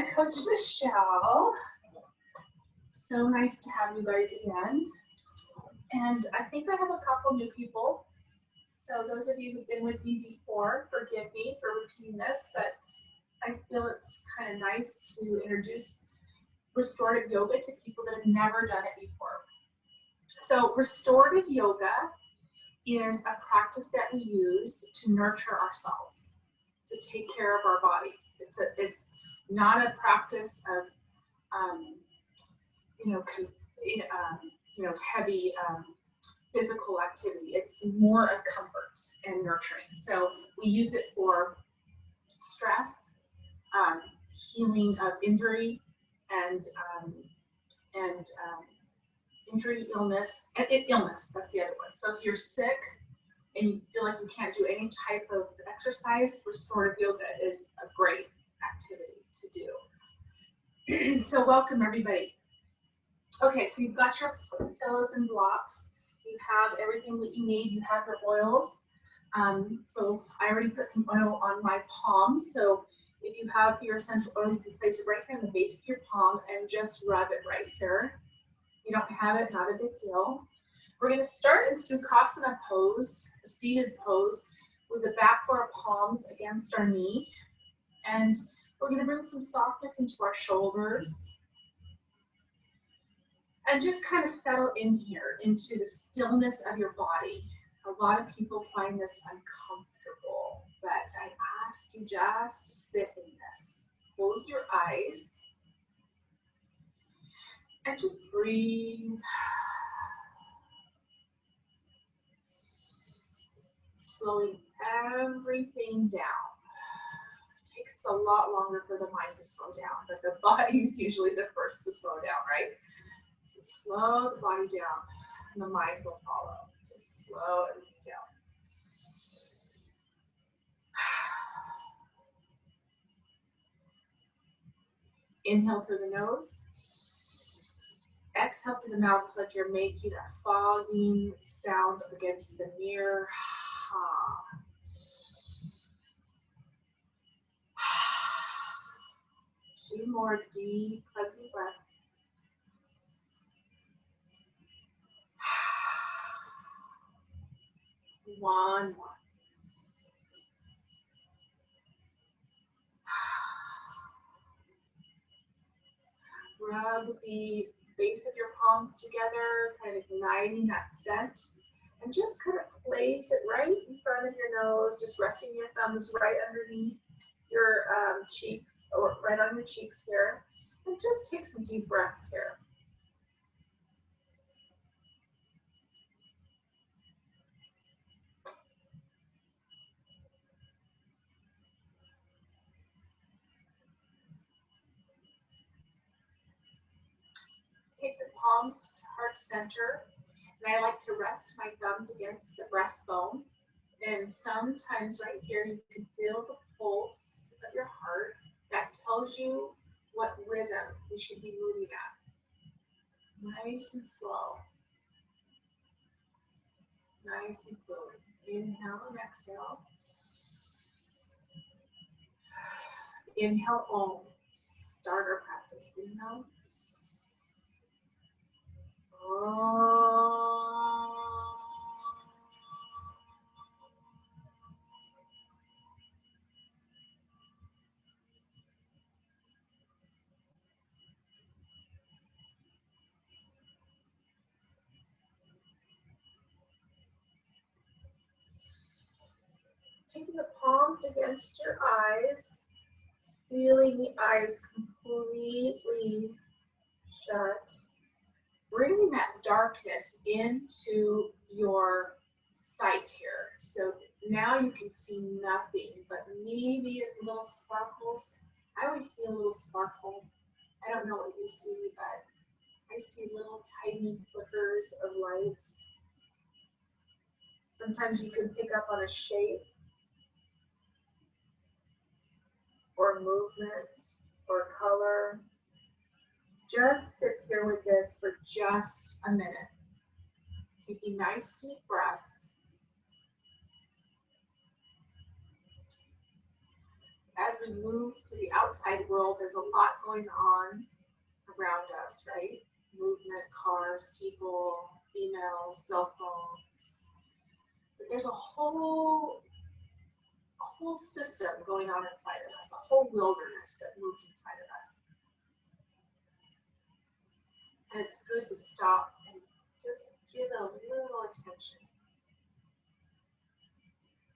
And Coach Michelle. So nice to have you guys again. And I think I have a couple new people. So those of you who've been with me before, forgive me for repeating this, but I feel it's kind of nice to introduce restorative yoga to people that have never done it before. So restorative yoga is a practice that we use to nurture ourselves, to take care of our bodies. It's not a practice of heavy physical activity. It's more of comfort and nurturing. So we use it for stress, healing of injury, and injury, illness, and illness. That's the other one. So if you're sick and you feel like you can't do any type of exercise, restorative yoga is a great activity to do. So welcome everybody. Okay, so you've got your pillows and blocks. You have everything that you need. You have your oils. So I already put some oil on my palms. So if you have your essential oil, you can place it right here in the base of your palm and just rub it right here. If you don't have it, not a big deal. We're going to start in Sukhasana pose, a seated pose, with the back of our palms against our knee. And we're going to bring some softness into our shoulders. And just kind of settle in here into the stillness of your body. A lot of people find this uncomfortable, but I ask you just to sit in this. Close your eyes and just breathe. Slowing everything down. It takes a lot longer for the mind to slow down, but the body's usually the first to slow down, right? So slow the body down and the mind will follow. Just slow everything down. Inhale through the nose. Exhale through the mouth like you're making a fogging sound against the mirror. 2 more deep cleansing breaths. One more. Rub the base of your palms together, kind of igniting that scent. And just kind of place it right in front of your nose, just resting your thumbs right underneath your cheeks, or right on your cheeks here. And just take some deep breaths here. Take the palms to heart center, and I like to rest my thumbs against the breastbone. And sometimes right here you can feel the pulse of your heart. That tells you what rhythm you should be moving at. Nice and slow. Nice and fluid. Inhale and exhale. Inhale, Om. Start our practice. Inhale. Taking the palms against your eyes, sealing the eyes completely shut. Bringing that darkness into your sight here. So now you can see nothing, but maybe a little sparkles. I always see a little sparkle. I don't know what you see, but I see little tiny flickers of light. Sometimes you can pick up on a shape or movement or color. Just sit here with this for just a minute. Taking nice deep breaths. as we move to the outside world, there's a lot going on around us, right? Movement, cars, people, emails, cell phones. But there's a whole system going on inside of us, a whole wilderness that moves inside of us. And it's good to stop and just give it a little attention.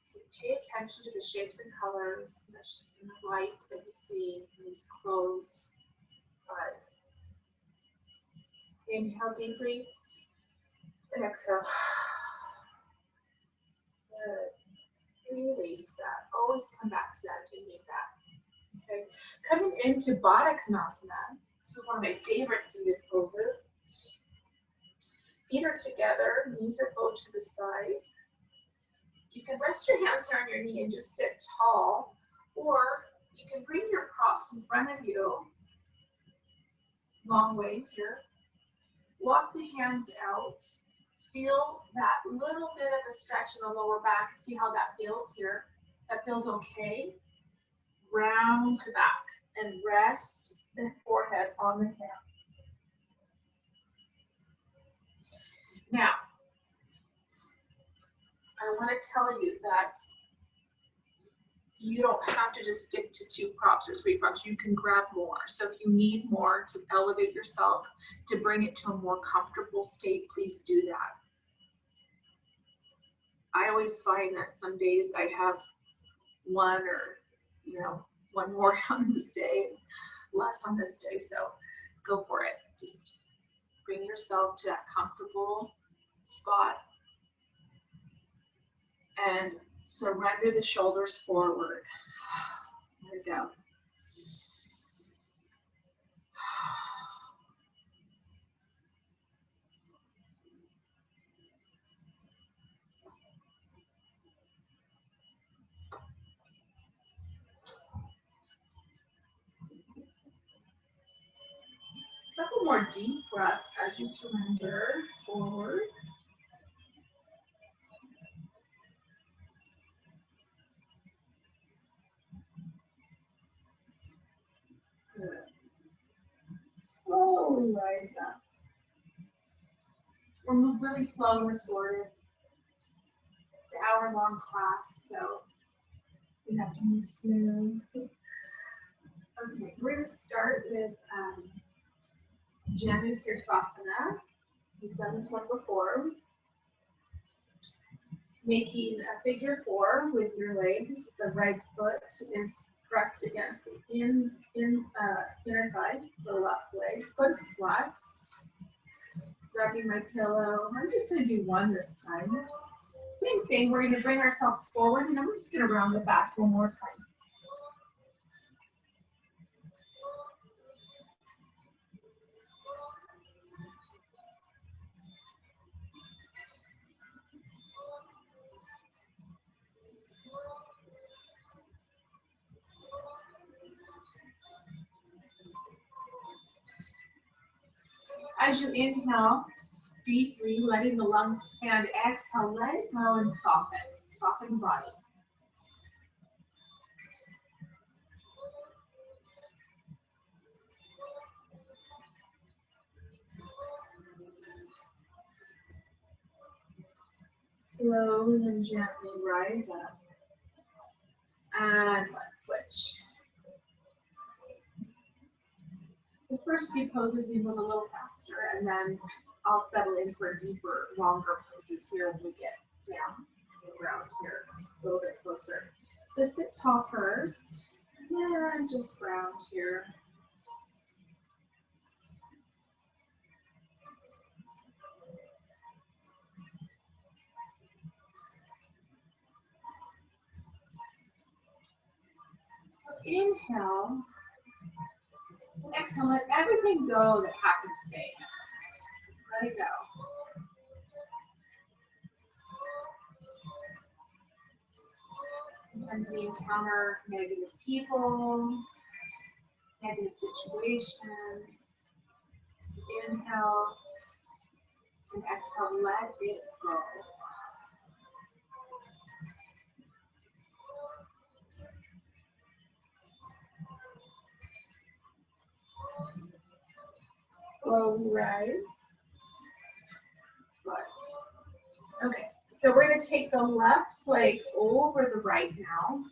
So pay attention to the shapes and colors and the light that you see in these closed eyes. Inhale deeply and exhale. Good. Release that. Always come back to that if you need that. Okay. Coming into Baddha Konasana. This is one of my favorite seated poses. Feet are together, knees are bowed to the side. You can rest your hands here on your knee and just sit tall, or you can bring your props in front of you, long ways here. Walk the hands out. Feel that little bit of a stretch in the lower back. See how that feels here? That feels okay. Round to back and rest the forehead on the hand. Now, I want to tell you that you don't have to just stick to 2 props or 3 props. You can grab more. So if you need more to elevate yourself, to bring it to a more comfortable state, please do that. I always find that some days I have one or, one more on this day, less on this day. So go for it. Just bring yourself to that comfortable spot and surrender the shoulders forward. Let it go. A couple more deep breaths as you surrender forward. Good. Slowly rise up. We'll move really slow and restorative. It's an hour-long class, so we have to move slow. Okay, we're going to start with Janu Sirsasana. We've done this one before. Making a figure 4 with your legs. The right foot is pressed against the inner thigh, the left leg. Foot is flexed. Grabbing my pillow. I'm just going to do one this time. Same thing, we're going to bring ourselves forward and then we're just going to round the back one more time. As you inhale deeply, letting the lungs expand, exhale, let it go and soften. Soften the body. Slowly and gently rise up. And let's switch. The first few poses we move a little faster, and then I'll settle in for deeper, longer poses here when we get down to the ground here, a little bit closer. So sit tall first, and just ground here. So inhale. Exhale, let everything go that happened today. Let it go. Sometimes we encounter negative people, negative situations. So inhale and exhale, let it go. Slow rise. Good. Okay, so we're going to take the left leg over the right now,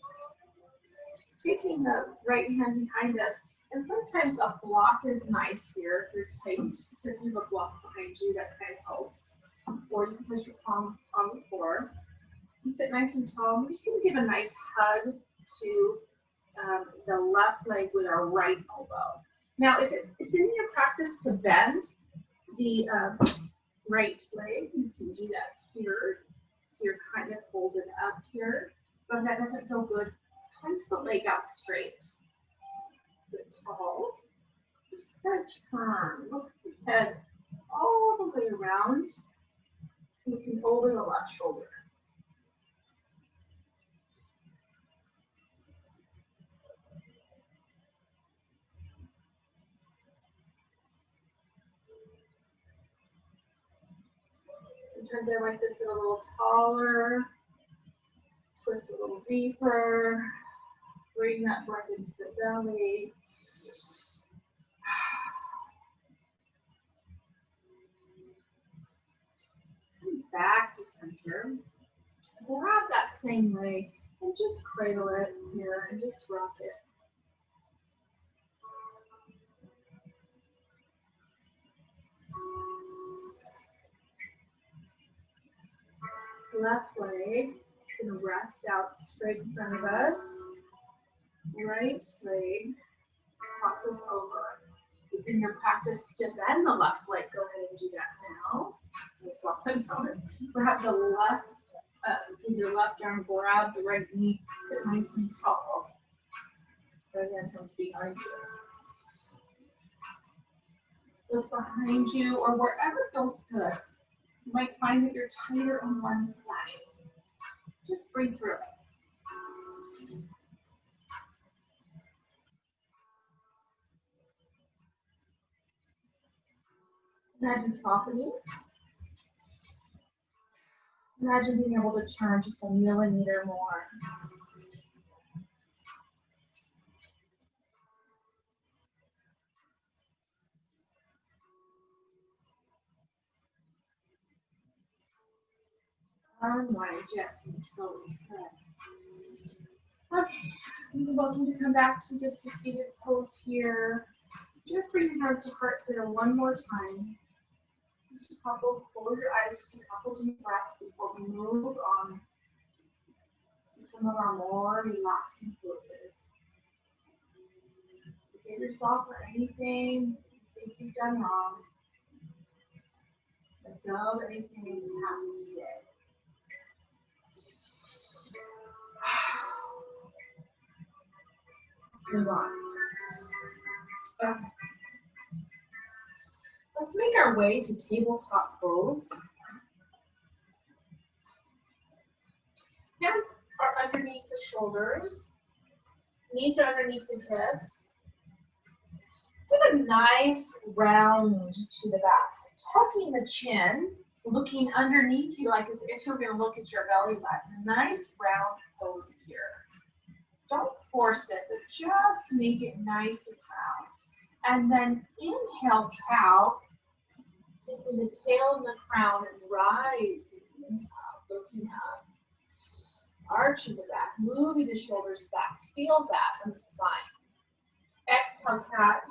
taking the right hand behind us. And sometimes a block is nice here if it's tight. So if you have a block behind you, that kind of helps. Or you can place your palm on the floor. You sit nice and tall. We're just going to give a nice hug to the left leg with our right elbow. Now, if it's in your practice to bend the right leg, you can do that here. So you're kind of folded up here. But if that doesn't feel good, place the leg out straight. Sit tall. Just kind of turn. Look at the head all the way around. You can over the left shoulder. Sometimes I like to sit a little taller, twist a little deeper, bring that breath into the belly. Come back to center. Grab that same leg and just cradle it here and just rock it. Left leg is going to rest out straight in front of us. Right leg crosses over. It's in your practice to bend the left leg. Go ahead and do that now. Just lost my moment. Grab the left, with your left arm, grab the right knee, sit nice and tall. Right hand comes behind you. Look behind you or wherever feels good. You might find that you're tighter on one side. Just breathe through it. Imagine softening. Imagine being able to turn just a millimeter more. Unwind gently, slowly. Okay, you're welcome to come back to just a seated pose here. Just bring your hands to heart center one more time. Just a couple, close your eyes, just a couple deep breaths before we move on to some of our more relaxing poses. Forgive yourself for anything you think you've done wrong. Let go of anything that happened today. Let's move on. Okay. Let's make our way to tabletop pose. Hands are underneath the shoulders. Knees are underneath the hips. Give a nice round to the back. Tucking the chin, looking underneath you like as if you're going to look at your belly button. Nice round pose here. Don't force it, but just make it nice and round. And then inhale, cow. Taking the tail and the crown and rising up, looking up. Arching the back, moving the shoulders back. Feel that on the spine. Exhale, cat.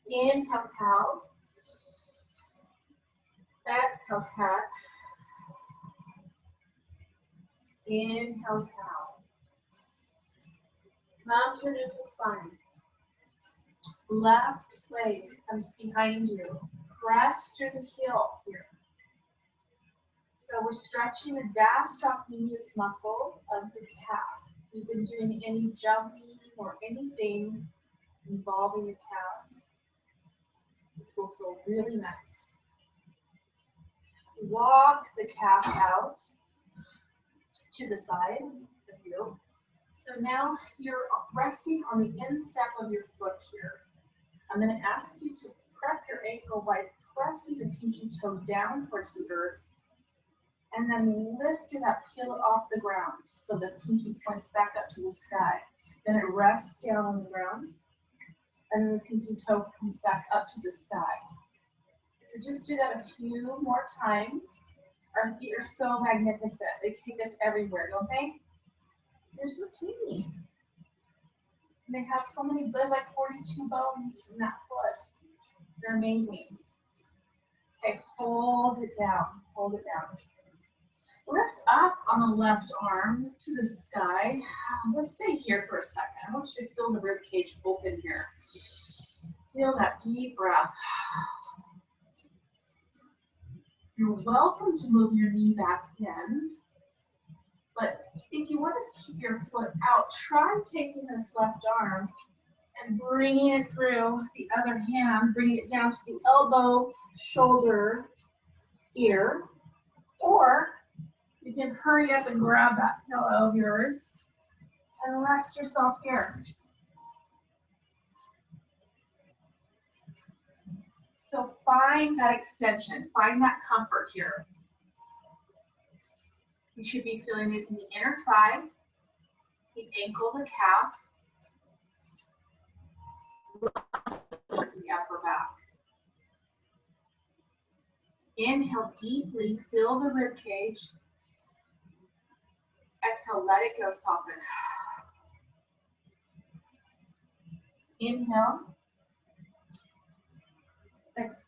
Inhale, cow. Exhale, cat. Inhale, cow. Come to neutral spine. Left leg comes behind you. Press through the heel here. So we're stretching the gastrocnemius muscle of the calf. We've been doing any jumping or anything involving the calves. This will feel really nice. Walk the calf out to the side of you. So now you're resting on the instep of your foot here. I'm going to ask you to prep your ankle by pressing the pinky toe down towards the earth and then lift it up, peel it off the ground so the pinky points back up to the sky. Then it rests down on the ground. And then the pinky toe comes back up to the sky. So just do that a few more times. Our feet are so magnificent. They take us everywhere, don't they? They're so teeny. And they have so many, there's like 42 bones in that foot. They're amazing. Okay, hold it down, hold it down. Lift up on the left arm to the sky. Let's stay here for a second. I want you to feel the rib cage open here. Feel that deep breath. You're welcome to move your knee back in. But if you want to keep your foot out, try taking this left arm and bringing it through the other hand, bringing it down to the elbow, shoulder, ear. Or you can hurry up and grab that pillow of yours and rest yourself here. So find that extension, find that comfort here. You should be feeling it in the inner thigh, the ankle, the calf, the upper back. Inhale deeply, fill the rib cage. Exhale, let it go, soften. Inhale. Exhale.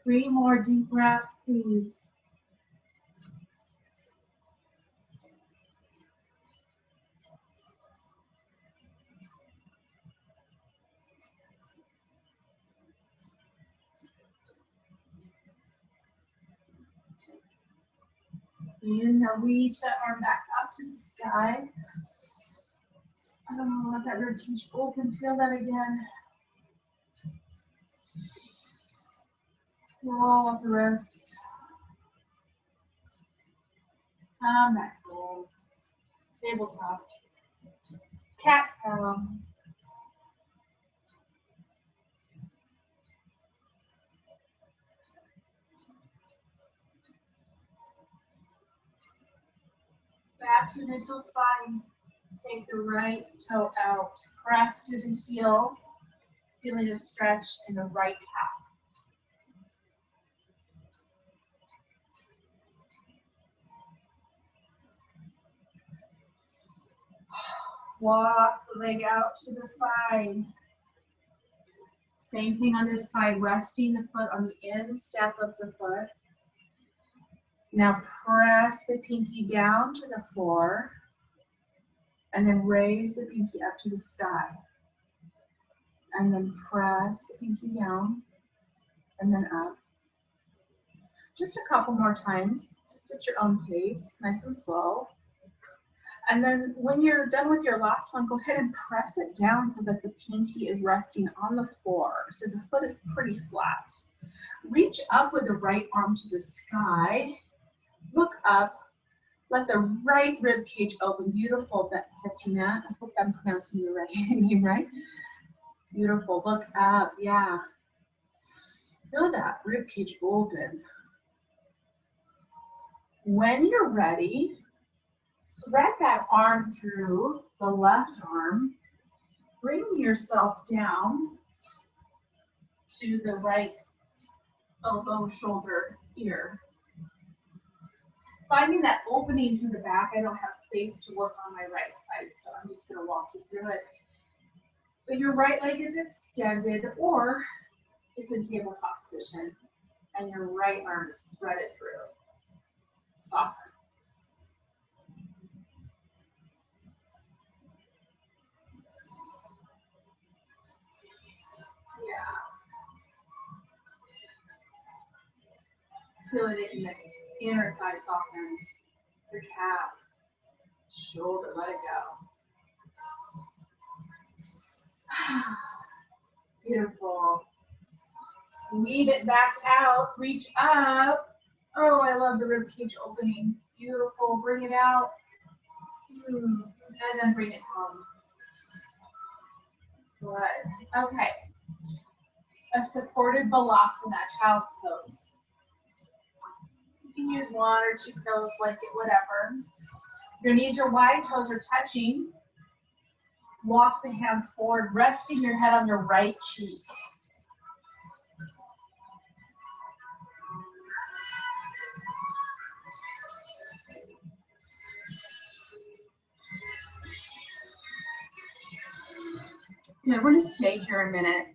Three more deep breaths, please. Inhale, reach that arm back up to the sky. Let that rib cage open, feel that again. Roll up the wrist. Come back home. Tabletop. Cat cow. Back to neutral spine. Take the right toe out. Press to the heel. Feeling a stretch in the right calf. Walk the leg out to the side. Same thing on this side, resting the foot on the instep of the foot. Now press the pinky down to the floor and then raise the pinky up to the sky. And then press the pinky down and then up. Just a couple more times, just at your own pace, nice and slow. And then when you're done with your last one, go ahead and press it down so that the pinky is resting on the floor. So the foot is pretty flat. Reach up with the right arm to the sky. Look up. Let the right rib cage open. Beautiful, Bettina. I hope I'm pronouncing your right name right. Beautiful. Look up. Yeah. Feel that rib cage open. When you're ready, thread that arm through the left arm, bringing yourself down to the right elbow, shoulder, ear. Finding that opening through the back, I don't have space to work on my right side, so I'm just going to walk you through it. But your right leg is extended, or it's in tabletop position, and your right arm is threaded through. Soften. Yeah. Feeling it in the inner thigh, soften. The calf, shoulder, let it go. Beautiful. Weave it back out, reach up. Oh, I love the rib cage opening. Beautiful, bring it out. And then bring it home. Good, okay. a supported balasana, child's pose. You can use one or two pillows, blanket, whatever. Your knees are wide, toes are touching. Walk the hands forward, resting your head on your right cheek. Good, we're gonna stay here a minute.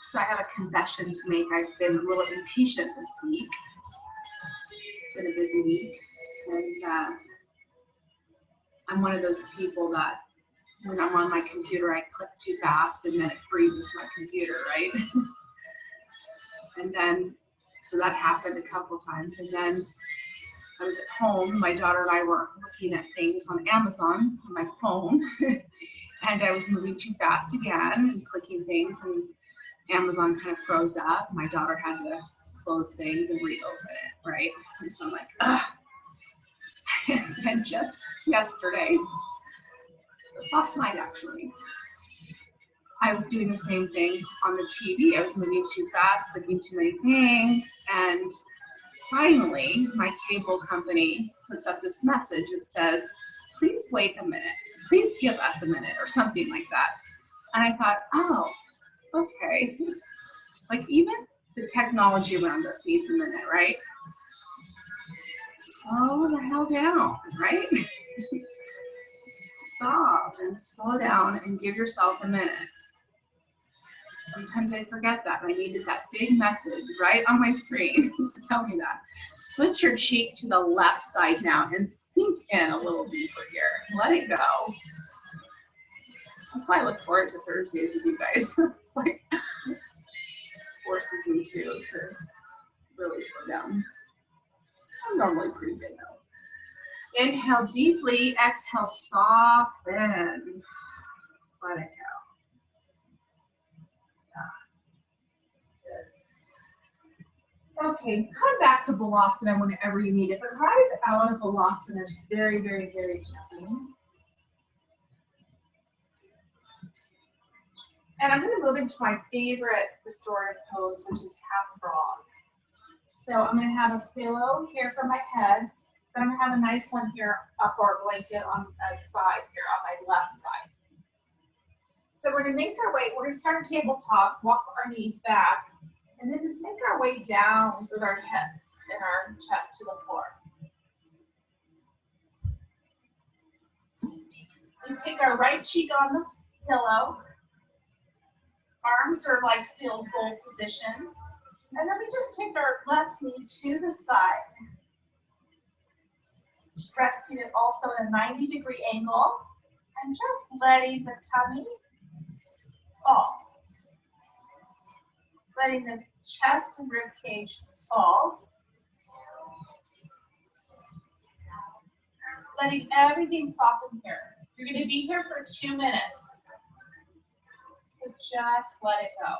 So I have a confession to make. I've been a little impatient this week. It's been a busy week. And I'm one of those people that when I'm on my computer, I click too fast and then it freezes my computer, right? And then, so that happened a couple times. And then I was at home, my daughter and I were looking at things on Amazon on my phone. And I was moving too fast again and clicking things, and Amazon kind of froze up. My daughter had to close things and reopen it, right? And so I'm like, ugh. And just yesterday, last night actually, I was doing the same thing on the TV. I was moving too fast, clicking too many things, and finally, my cable company puts up this message that says, please wait a minute, please give us a minute, or something like that. And I thought, oh, okay. Like even the technology around us needs a minute, right? Slow the hell down, right? Just stop and slow down and give yourself a minute. Sometimes I forget that, and I needed that big message right on my screen to tell me that. Switch your cheek to the left side now and sink in a little deeper here. Let it go. That's why I look forward to Thursdays with you guys. It's like forces me to really slow down. I'm normally pretty good though. Inhale deeply, exhale, soften. Let it go. Okay, come back to Balasana whenever you need it, but rise out of Balasana very, very, very gently. And I'm going to move into my favorite restorative pose, which is half frog. So I'm going to have a pillow here for my head, but I'm going to have a nice one here up our blanket on the side here on my left side. So we're going to make our way, we're going to start tabletop, walk our knees back, and then just make our way down with our hips and our chest to the floor. We take our right cheek on the pillow. Arms are like field goal position. And then we just take our left knee to the side. Resting it also in a 90-degree angle. And just letting the tummy fall. Letting the chest and rib cage fall. Letting everything soften here. You're going to be here for 2 minutes. So just let it go.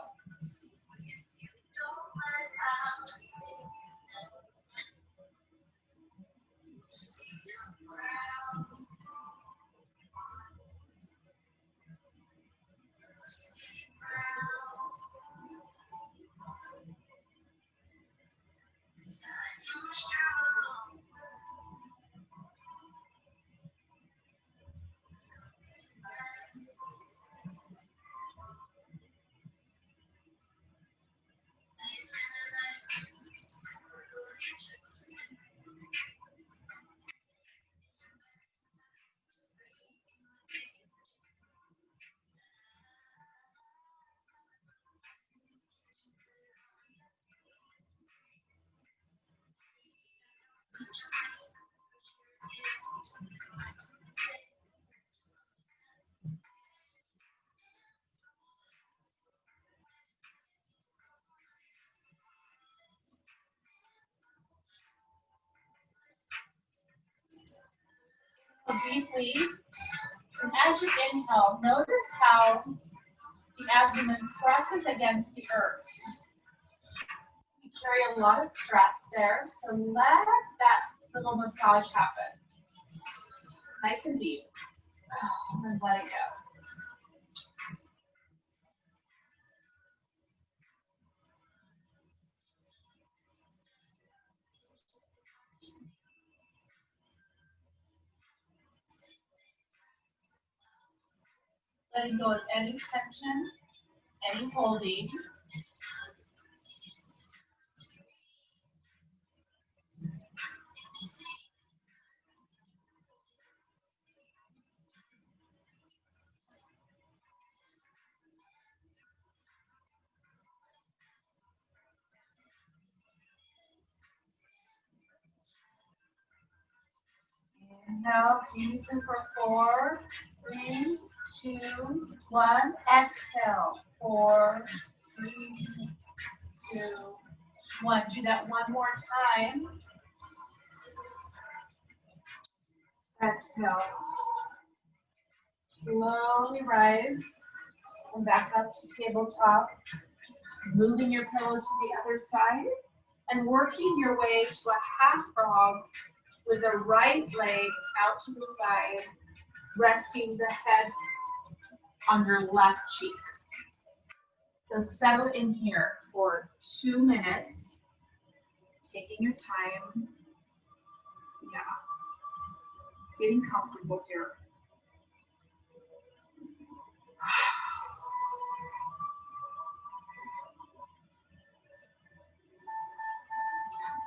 Deeply, and as you inhale, notice how the abdomen presses against the earth. You carry a lot of stress there, so let that little massage happen. Nice and deep, and then let it go. Letting go of any tension, any holding. Inhale deeply for 4, 3, 2, 1. Exhale. 4, 3, 2, 1. Do that one more time. Exhale. Slowly rise and back up to tabletop. Moving your pillows to the other side and working your way to a half frog with the right leg out to the side, resting the head on your left cheek. So settle in here for 2 minutes, taking your time. Yeah, getting comfortable here.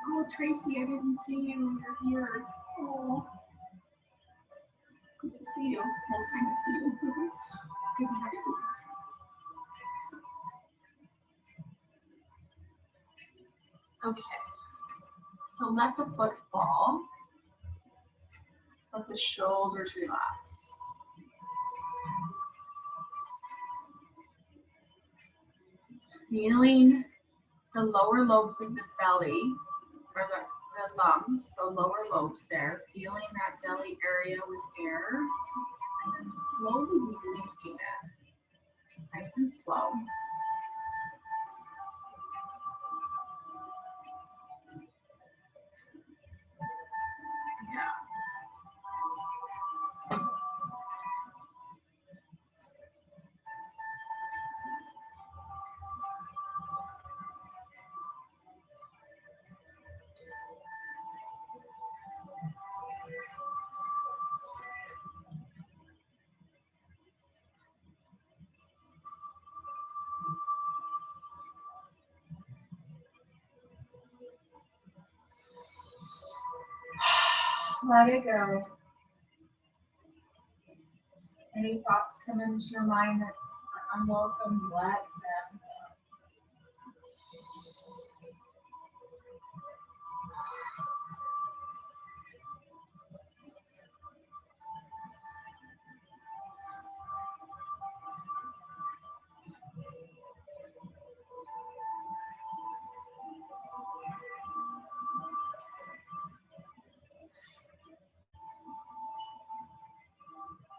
Oh, Tracy, I didn't see you. You're here. Oh, good to see you. Long time to see you. Good to have you. Okay, so let the foot fall. Let the shoulders relax. Feeling the lower lobes of the belly, or the lungs, the lower lobes there, feeling that belly area with air, and then slowly releasing it, nice and slow. Yeah. Let it go. Any thoughts come into your mind that are unwelcome, let them go.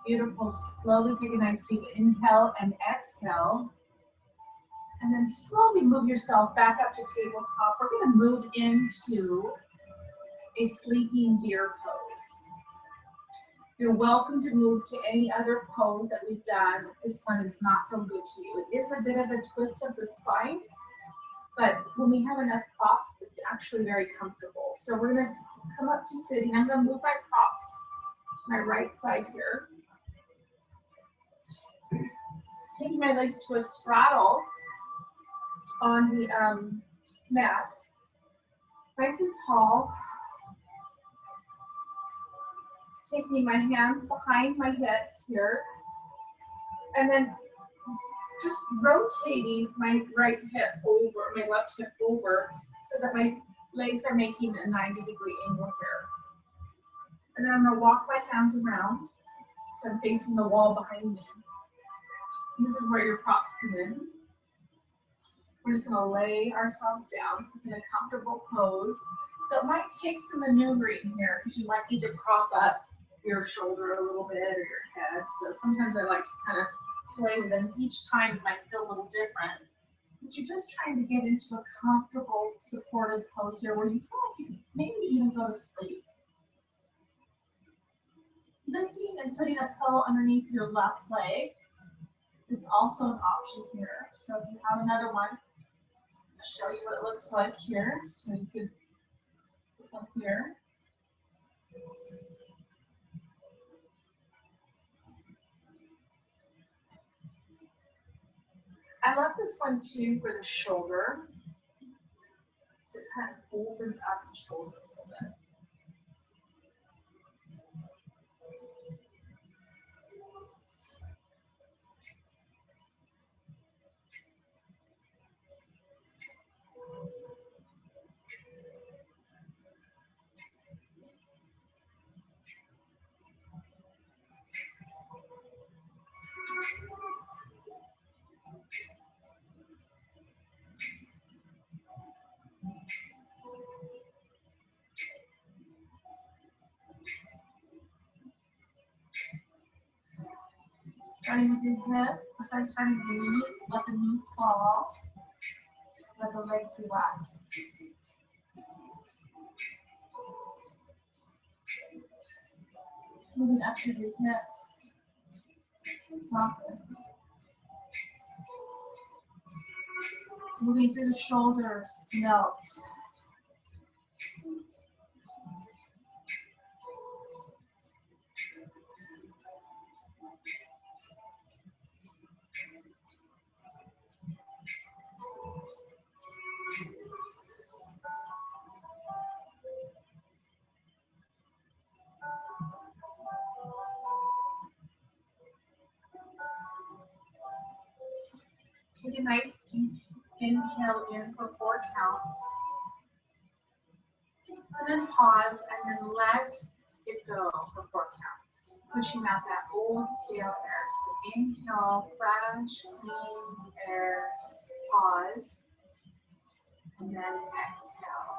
Beautiful. Slowly take a nice deep inhale and exhale. And then slowly move yourself back up to tabletop. We're going to move into a sleeping deer pose. You're welcome to move to any other pose that we've done. This one is not so good to you. It is a bit of a twist of the spine, but when we have enough props, it's actually very comfortable. So we're going to come up to sitting. I'm going to move my props to my right side here. Taking my legs to a straddle on the mat, nice and tall. Taking my hands behind my hips here, and then just rotating my right hip over, my left hip over, so that my legs are making a 90-degree angle here. And then I'm going to walk my hands around, so I'm facing the wall behind me. And this is where your props come in. We're just going to lay ourselves down in a comfortable pose. So it might take some maneuvering here because you might need to prop up your shoulder a little bit or your head. So sometimes I like to kind of play with them. Each time it might feel a little different. But you're just trying to get into a comfortable, supportive pose here where you feel like you maybe even go to sleep. Lifting and putting a pillow underneath your left leg is also an option here. So if you have another one, I'll show you what it looks like here. So you could put them here. I love this one too for the shoulder. So it kind of opens up the shoulder a little bit. Starting with the hip, starting with the knees, let the knees fall, let the legs relax. Moving up to the hips, soften. Moving through the shoulders, melt. Take a nice deep inhale in for 4 counts. And then pause and then let it go for 4 counts. Pushing out that old stale air. So inhale, fresh, clean air, pause, and then exhale.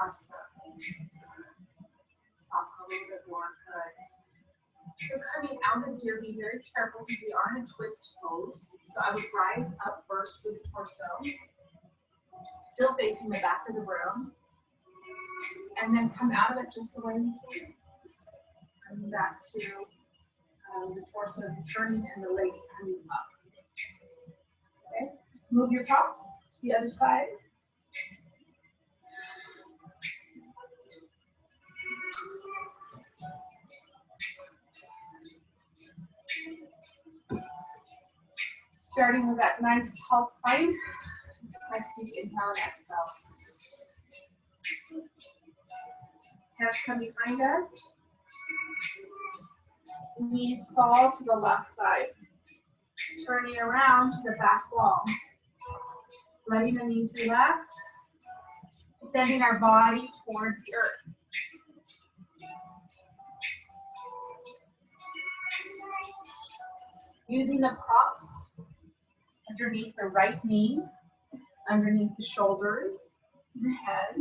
Awesome. Soften a little bit more, good. So coming out of deer, be very careful because we are in a twist pose. So I would rise up first with the torso, still facing the back of the room, and then come out of it just the way we came. Just coming back to the torso turning and the legs coming up. Okay, move your tops to the other side. Starting with that nice tall spine, nice deep inhale and exhale. Hands come behind us. Knees fall to the left side. Turning around to the back wall. Letting the knees relax. Sending our body towards the earth. Using the props underneath the right knee, underneath the shoulders, the head.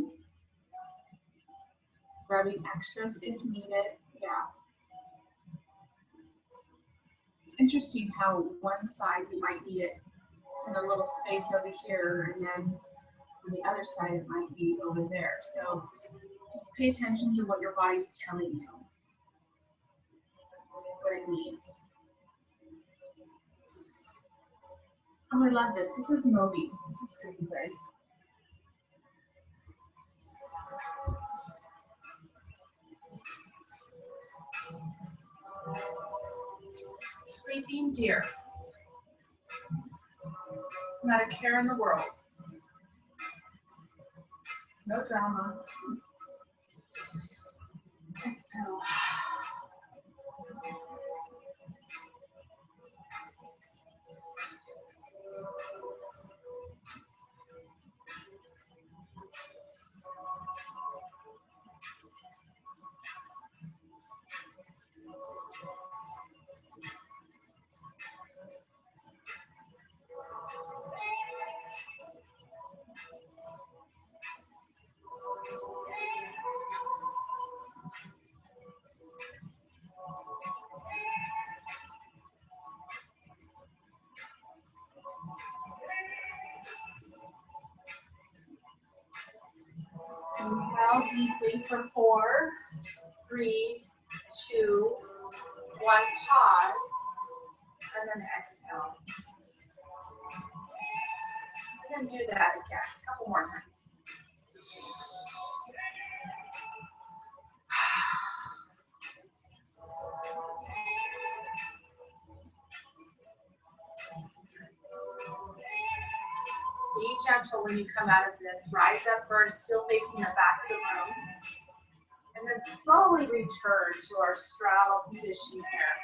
Grabbing extras if needed. Yeah. It's interesting how one side you might need it in a little space over here, and then on the other side it might be over there. So just pay attention to what your body's telling you, what it needs. Oh, I love this. This is Moby. This is good, you guys. Sleeping deer. Not a care in the world. No drama. Exhale. Inhale deeply for 4, 3, 2, 1. Pause, and then exhale. And then do that again, a couple more times. gentle when you come out of this. Rise up first, still facing the back of the room. And then slowly return to our straddle position here.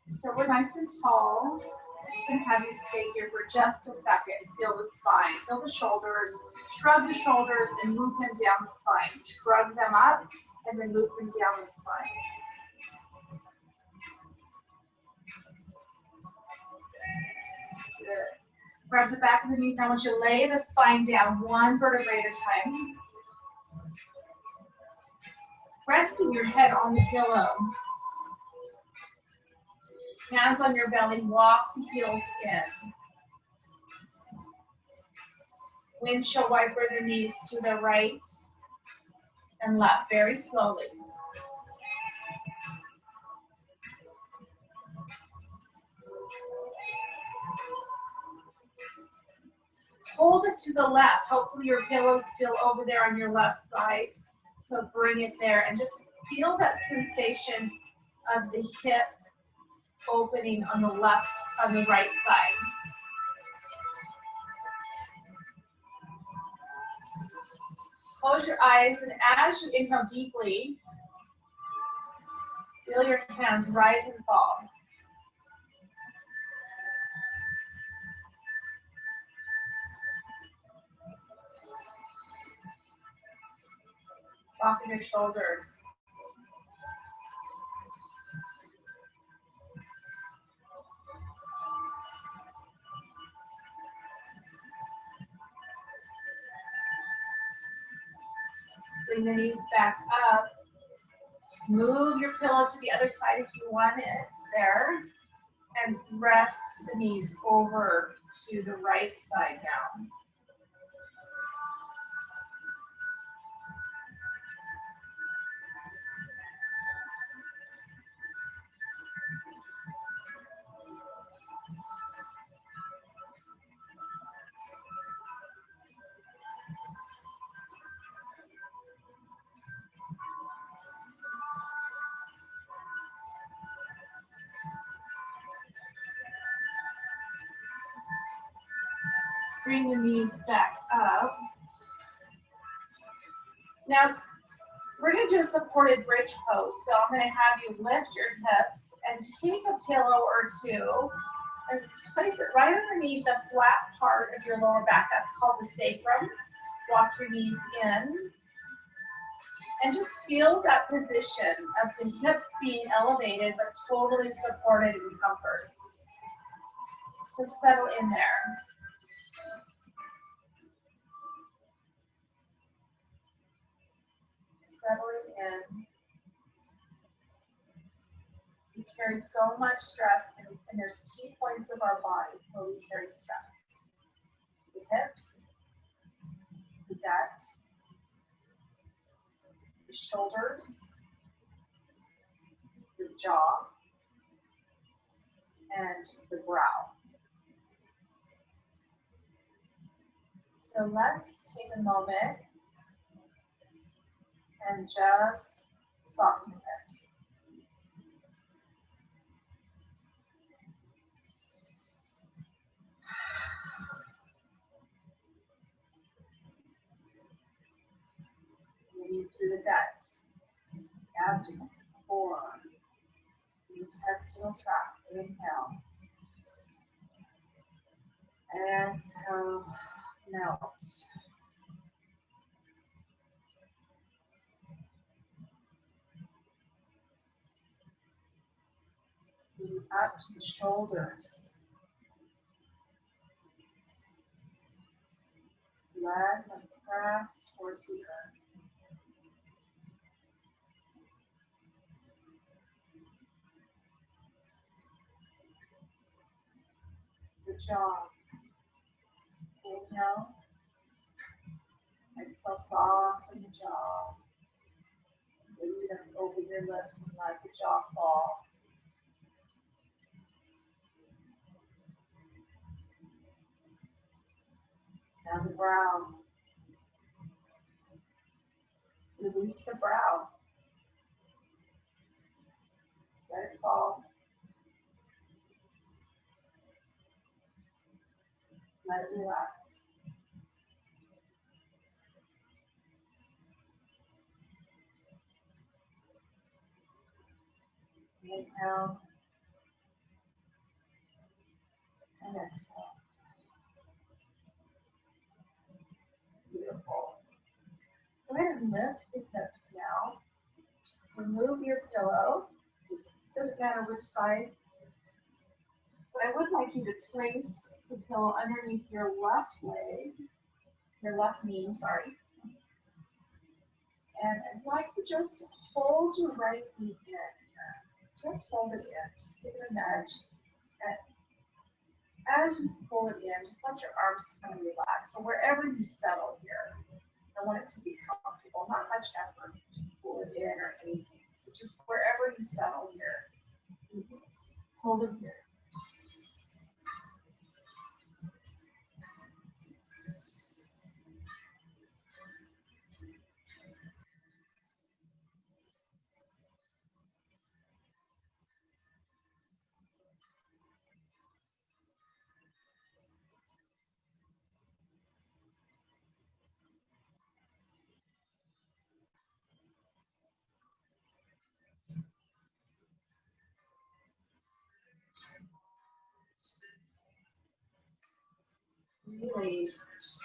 So we're nice and tall. I'm going to have you stay here for just a second. Feel the spine, feel the shoulders, shrug the shoulders and move them down the spine. Shrug them up and then move them down the spine. Good. Grab the back of the knees. I want you to lay the spine down one vertebrae at a time. Resting your head on the pillow. Hands on your belly, walk the heels in. Windshield wiper the knees to the right and left, very slowly. Hold it to the left. Hopefully your pillow's still over there on your left side. So bring it there and just feel that sensation of the hip opening on the left, on the right side. Close your eyes, and as you inhale deeply, feel your hands rise and fall. Soften your shoulders. Bring the knees back up. Move your pillow to the other side if you want it there. And rest the knees over to the right side now. Bring the knees back up. Now, we're going to do a supported bridge pose. So I'm going to have you lift your hips and take a pillow or two and place it right underneath the flat part of your lower back. That's called the sacrum. Walk your knees in. And just feel that position of the hips being elevated but totally supported in comfort. So settle in there. Settling in. We carry so much stress, and there's key points of our body where we carry stress. The hips, the gut, the shoulders, the jaw, and the brow. So let's take a moment and just soften the hips. Moving through the gut, abdomen, core, the intestinal tract. Inhale. Exhale, melt. Moving up to the shoulders. Let them press towards the earth. The jaw. Inhale. Exhale, soften the jaw. Breathe and open your lips and let the jaw fall. Now the brow. Release the brow. Let it fall. Let it relax. Inhale and exhale. Beautiful. Go ahead and lift the hips now. Remove your pillow. Just doesn't matter which side. But I would like you to place the pillow underneath your left leg, your left knee, sorry. And I'd like you just to hold your right knee in here. Just hold it in. Just give it a nudge. And as you pull it in, just let your arms kind of relax. So wherever you settle here, I want it to be comfortable, not much effort to pull it in or anything. So just wherever you settle here, hold it here. Release.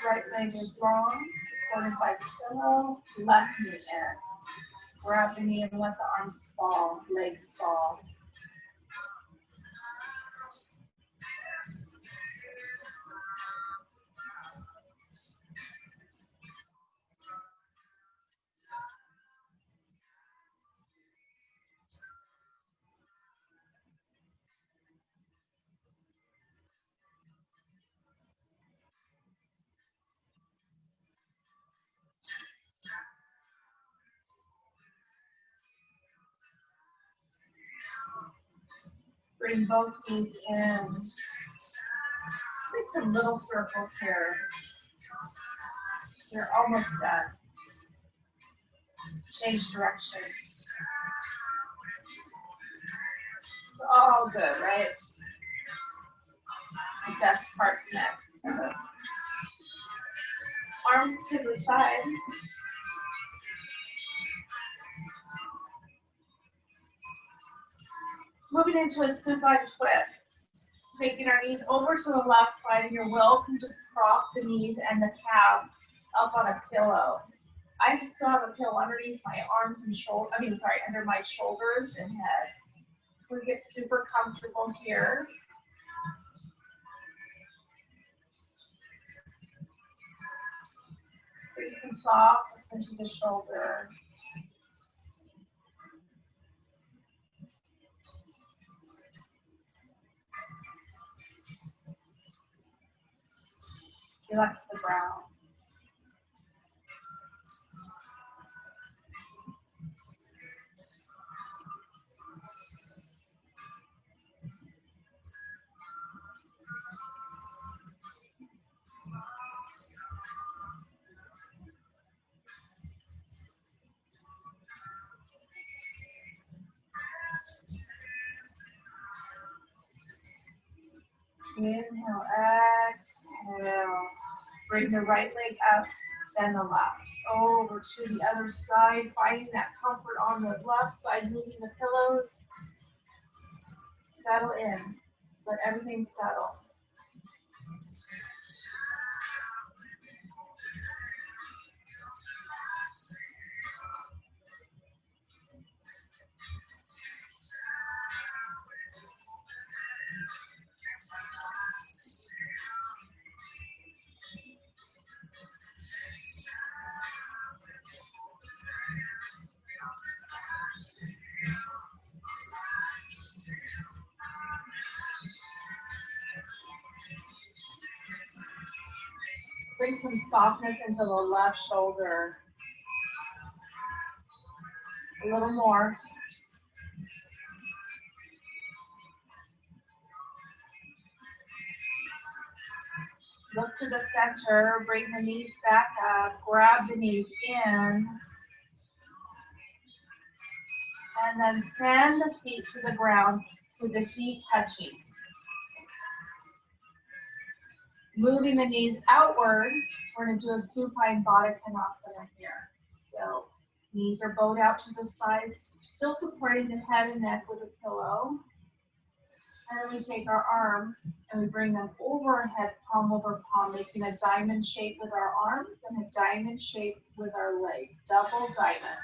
Right leg is long, supported by pillow, left knee in. Grab the knee and let the arms fall, legs fall. Bring both knees in. Just make some little circles here. You're almost done. Change direction. It's all good, right? The best part's next. Arms to the side. Moving into a supine twist. Taking our knees over to the left side, and you're welcome to prop the knees and the calves up on a pillow. I still have a pillow underneath my arms and under my shoulders and head. So we get super comfortable here. Create some soft cinches of shoulder. Relax the brow. Inhale, exhale. Bring the right leg up, then the left. Over to the other side, finding that comfort on the left side, moving the pillows. Settle in. Let everything settle. Bring some softness into the left shoulder. A little more. Look to the center, bring the knees back up, grab the knees in, and then send the feet to the ground with the feet touching. Moving the knees outward, we're going to do a supine Baddha Konasana here. So knees are bowed out to the sides, still supporting the head and neck with a pillow. And then we take our arms and we bring them overhead, palm over palm, making a diamond shape with our arms and a diamond shape with our legs, double diamonds.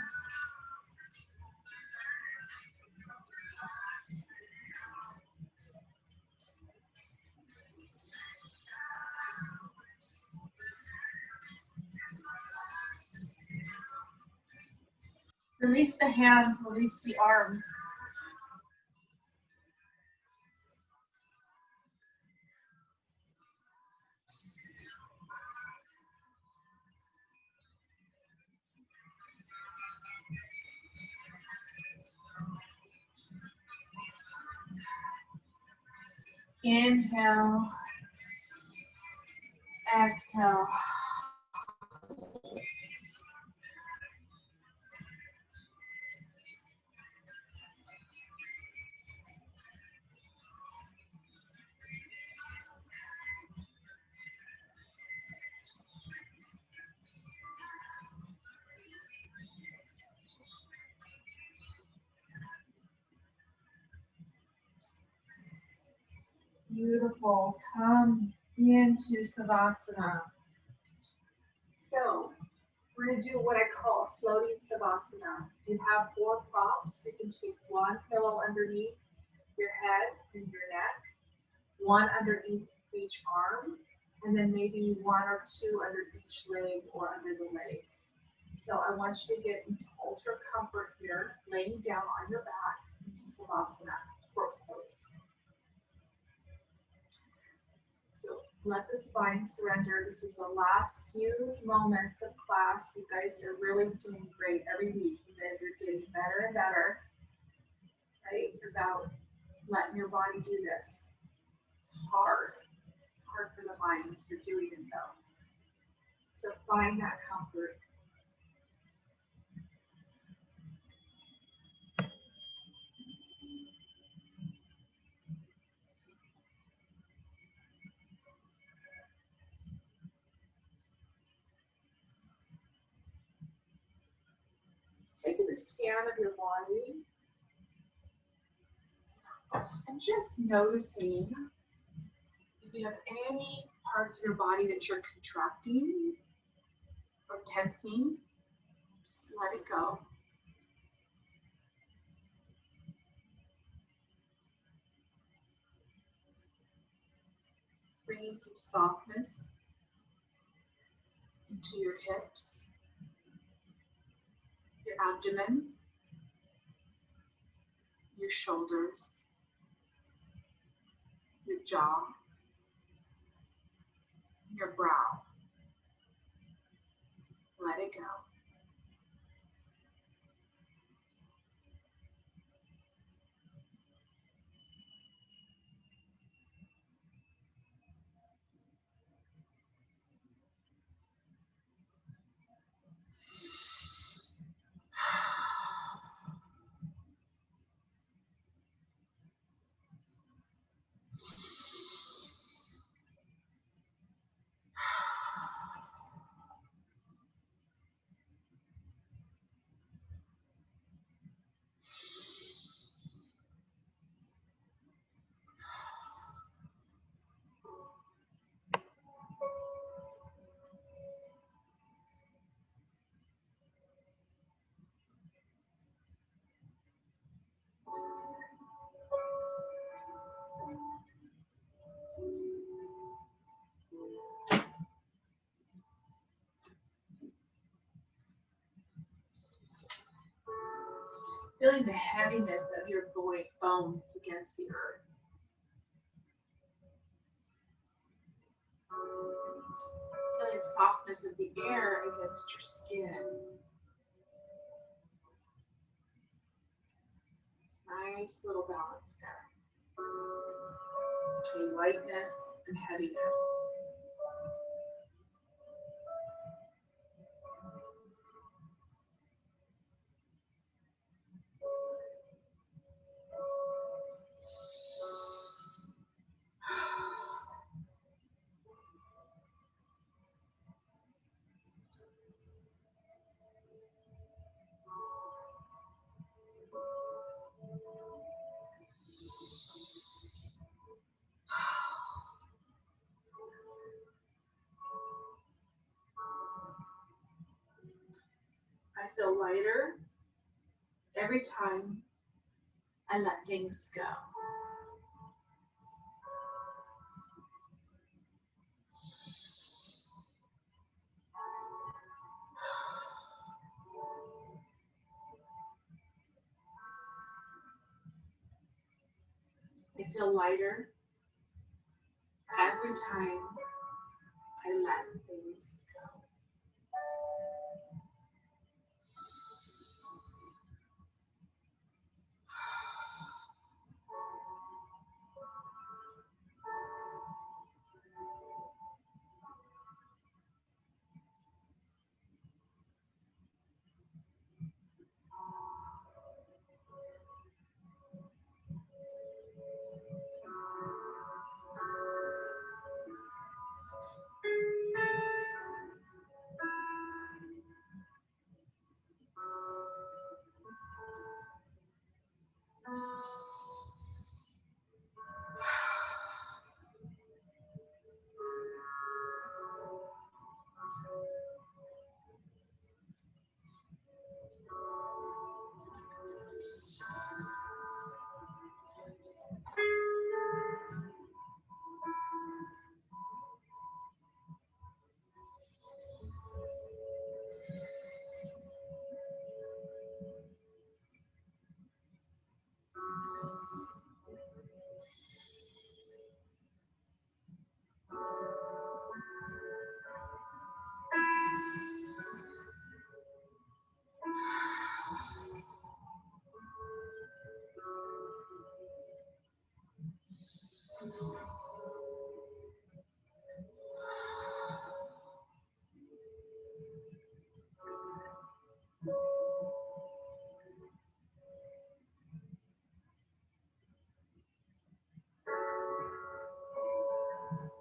Release the hands, release the arms. Inhale, exhale. Beautiful. Come into Savasana. So we're going to do what I call a floating Savasana. You have 4 props. You can take 1 pillow underneath your head and your neck, 1 underneath each arm, and then maybe 1 or 2 under each leg or under the legs. So I want you to get into ultra comfort here, laying down on your back into Savasana, corpse pose. So let the spine surrender. This is the last few moments of class. You guys are really doing great every week. You guys are getting better and better, right? About letting your body do this. It's hard. It's hard for the mind. You're doing it though. So find that comfort. Taking a scan of your body and just noticing if you have any parts of your body that you're contracting or tensing, just let it go. Bringing some softness into your hips, your abdomen, your shoulders, your jaw, your brow. Let it go. Feeling the heaviness of your bones against the earth. Feeling the softness of the air against your skin. Nice little balance there between lightness and heaviness. lighter every time I let things go. I feel lighter every time I let things go.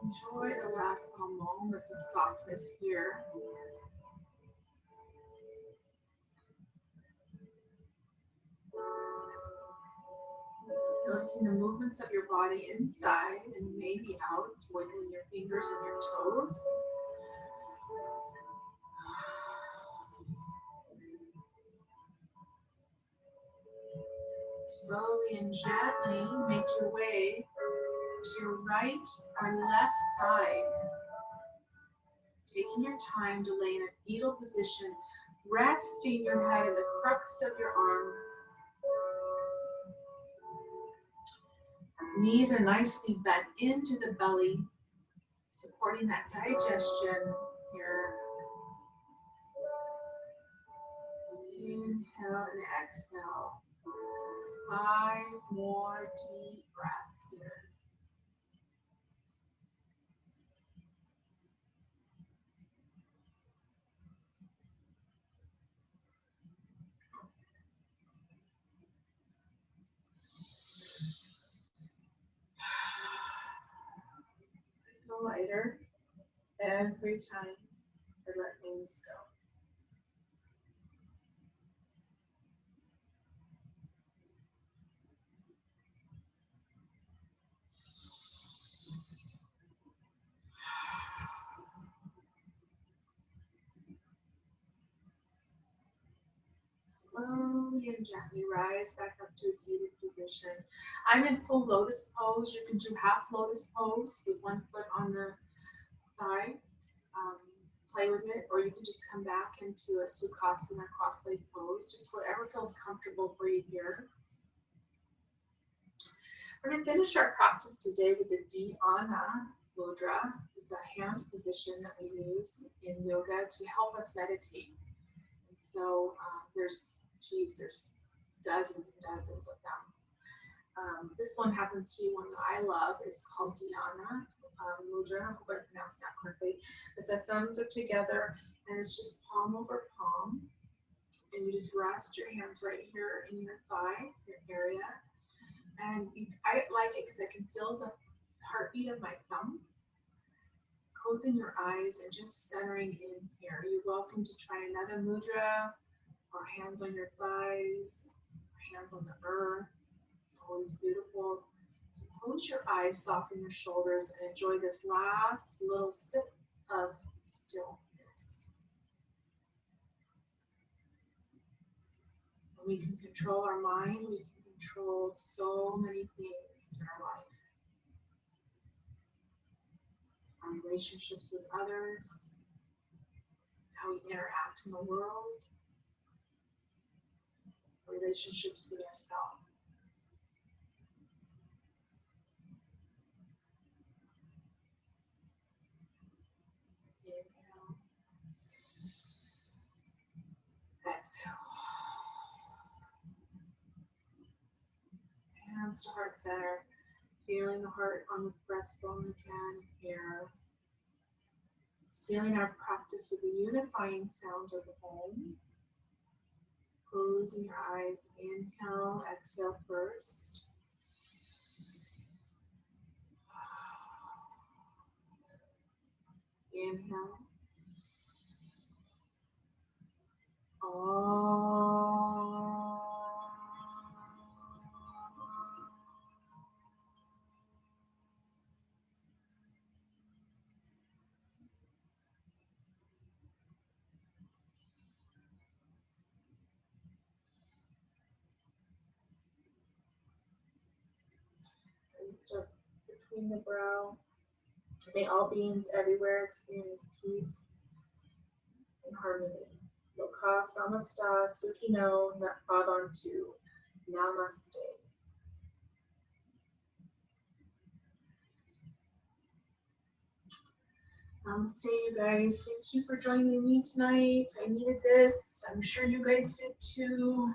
Enjoy the last little moments of softness here. Noticing the movements of your body inside and maybe out, wiggling your fingers and your toes. Slowly and gently make your way to your right or left side. Taking your time to lay in a fetal position, resting your head in the crux of your arm. Knees are nicely bent into the belly, supporting that digestion here. Inhale and exhale. 5 more deep breaths here. Feel lighter every time I let things go. Slowly and gently rise back up to a seated position. I'm in full lotus pose. You can do half lotus pose with one foot on the thigh. Play with it, or you can just come back into a Sukhasana cross-legged pose, just whatever feels comfortable for you here. We're going to finish our practice today with the Dhyana Mudra. It's a hand position that we use in yoga to help us meditate. And so there's dozens and dozens of them. This one happens to be one that I love. It's called Dhyana Mudra. I hope I pronounced that correctly. But the thumbs are together, and it's just palm over palm. And you just rest your hands right here in your thigh, your area. And I like it because I can feel the heartbeat of my thumb. Closing your eyes and just centering in here. You're welcome to try another mudra, or hands on your thighs, or hands on the earth. It's always beautiful. So close your eyes, soften your shoulders, and enjoy this last little sip of stillness. We can control our mind. We can control so many things in our life. Our relationships with others, how we interact in the world, relationships with ourselves. Inhale. Exhale. Hands to heart center. Feeling the heart on the breastbone again here. Sealing our practice with the unifying sound of Om. Closing your eyes. Inhale, exhale first. Inhale. Start between the brow. May all beings everywhere experience peace and harmony. Loka samasta sukhino bhavantu. Namaste. Namaste, you guys. Thank you for joining me tonight. I needed this. I'm sure you guys did too.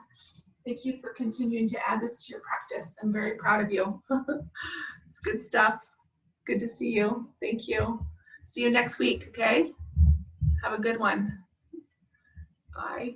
Thank you for continuing to add this to your practice. I'm very proud of you. It's good stuff. Good to see you. Thank you. See you next week, okay? Have a good one. Bye.